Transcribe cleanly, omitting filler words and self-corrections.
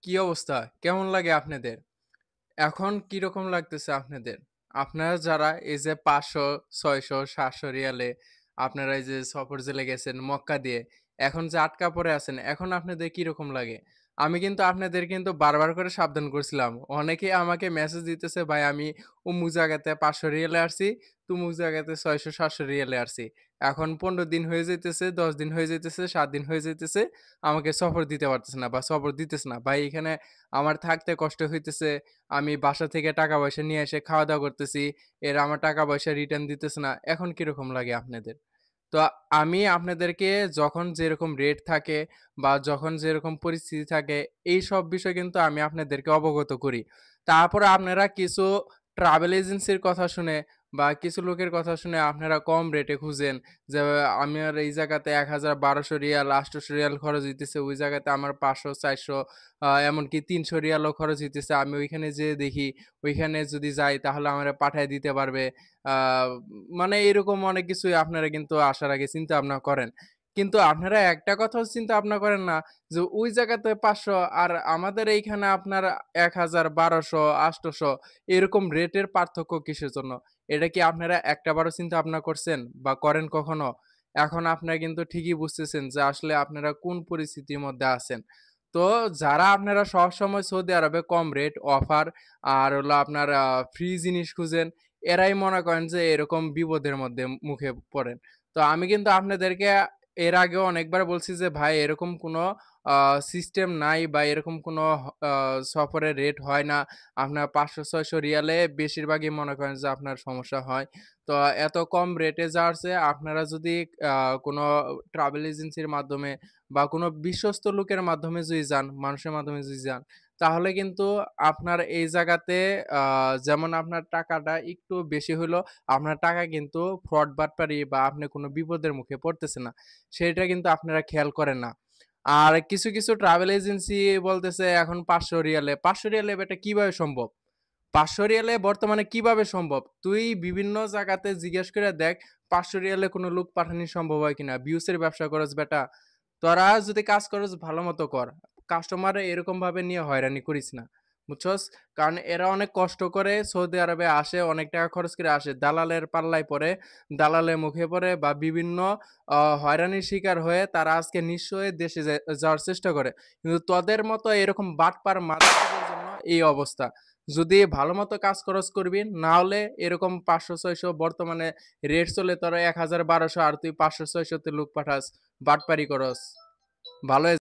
কি অবস্থা? কেমন লাগে আপনাদের? এখন কিরকম লাগতেছে আপনাদের? আপনারা যারা এই যে ৫০০, ৬০০, ৭০০ রিয়ালে আপনারা এই যে সফর জেলে গেছেন মক্কা দিয়ে, এখন যে আটকা পড়ে আছেন, এখন আপনাদের কিরকম লাগে? আমি কিন্তু আপনাদের কিন্তু বারবার করে সাবধান করছিলাম। অনেকেই আমাকে মেসেজ দিতেছে, "ভাই আমি অমুক জায়গাতে ৫০০ রিয়ালে আসছি, তমুক জায়গাতে ৬০০, ৭০০ রিয়ালে আসছি।" এখন ১৫ দিন হয়ে যাইতেছে, ১০ দিন হয়ে যাইতেছে, ৭ দিন হয়ে যাইতেছে। আমাকে সফর দিতে পারতেছে না বা সফর দিতেছে না। ভাই এখানে আমার থাকতে কষ্ট হইতেছে। আমি বাসা থেকে টাকা-পয়সা নিয়ে এসে খাওয়া-দাওয়া করতেছি। এরা আমার টাকা-পয়সা রিটার্ন দিতেছে না। এখন কিরকম লাগে আপনাদের? তো আমি আপনাদেরকে যখন যেরকম রেট থাকে বা যখন যেরকম পরিস্থিতি থাকে, এইসব বিষয় কিন্তু আমি আপনাদেরকে অবগত করি। তারপরে আপনারা কিছু ট্রাভেল এজেন্সির কথা শুনে বা কিছু লোকের কথা শুনে আপনারা কম রেটে খুঁজেন যে, আমার এই জায়গাতে ১,০০০, ১,২০০ রিয়াল, ৮০০ রিয়াল খরচ হইতেছে। ওই জায়গাতে আমার ৫০০, ৪০০ এমনকি ৩০০ রিয়ালও খরচ হইতেছে। আমি ওইখানে যেয়ে দেখি, ওইখানে যদি যাই তাহলে আমারে পাঠায় দিতে পারবে। আ মানে এরকম অনেক কিছুই আপনারা কিন্তু আসার আগে চিন্তা ভাবনা করেন। কিন্তু আপনারা একটা কথাও চিন্তা ভাবনা করেন না যে ওই জায়গাতে ৫০০ আর আমাদের এইখানে আপনার ১,০০০, ১,২০০, ৮০০ এরকম রেটের পার্থক্য কিসের জন্য? এটা কি আপনারা একটাবারও চিন্তা ভাবনা করছেন বা করেন কখনো? এখন আপনারা কিন্তু ঠিকই বুঝতেছেন যে আসলে আপনারা কোন পরিস্থিতির মধ্যে আছেন। তো যারা আপনারা সবসময় সৌদি আরবে কম রেট, অফার আর হলো আপনার ফ্রি জিনিস খুঁজেন, এরাই মনে করেন যে এরকম বিপদের মধ্যে মুখে পড়েন। তো আমি কিন্তু আপনাদেরকে এর আগেও অনেকবার বলছি যে, "ভাই এরকম কোনো আ সিস্টেম নাই বা এরকম কোনো আ সফরের রেট হয় না। আপনার ৫০০-৬০০ রিয়ালে বেশিরভাগই মনে করেন যে আপনার সমস্যা হয়। তো এত কম রেটে যাওয়ার চেয়ে আপনারা যদি আ কোনো ট্রাভেল এজেন্সির মাধ্যমে বা কোনো বিশ্বস্ত লোকের মাধ্যমে যদি যান, মানুষের মাধ্যমে যদি যান, তাহলে কিন্তু আপনার এই জায়গাতে আ যেমন আপনার টাকাটা একটু বেশি হইলেও আপনার টাকা কিন্তু ফ্রড বাটপারি বা আপনি কোনো বিপদের মুখে পড়তেছেন না। সেটা কিন্তু আপনারা খেয়াল করেন না। আর কিছু ট্রাভেল এজেন্সি বলতেছে এখন ৫০০ রিয়ালে। ৫০০ রিয়ালে এটা কিভাবে সম্ভব? ৫০০ রিয়ালে বর্তমানে কিভাবে সম্ভব? তুই বিভিন্ন জায়গাতে জিজ্ঞেস করে দেখ ৫০০ রিয়ালে কোনো লোক পাঠানি সম্ভব হয় কিনা? ভিউজ এর ব্যবসা করস বেটা। তোরা যদি কাজ করস ভালো মতো কর। কাস্টমার এরকমভাবে নিয়ে হয়রানি করিস না। বুঝছস? কারণ এরা অনেক কষ্ট করে সৌদি আরবে আসে, অনেক টাকা খরচ করে আসে। দালালের পাল্লায় পড়ে, দালালের মুখে পড়ে বা বিভিন্ন হয়রানির শিকার হয়ে তারা আজকে নিঃস্ব হয়ে দেশে যাওয়ার চেষ্টা করে। কিন্তু তোদের মতো এরকম বাটপার মাদারচোদের জন্য এই অবস্থা। যদি ভালোমতো কাজ খরচ করবি, না হলে এরকম ৫০০-৬০০ বর্তমানে রেট চলে তোরা ১,০০০, ১,২০০ আর তুই ৫০০-৬০০ তে লোক পাঠাস, বাটপারি করস। ভালো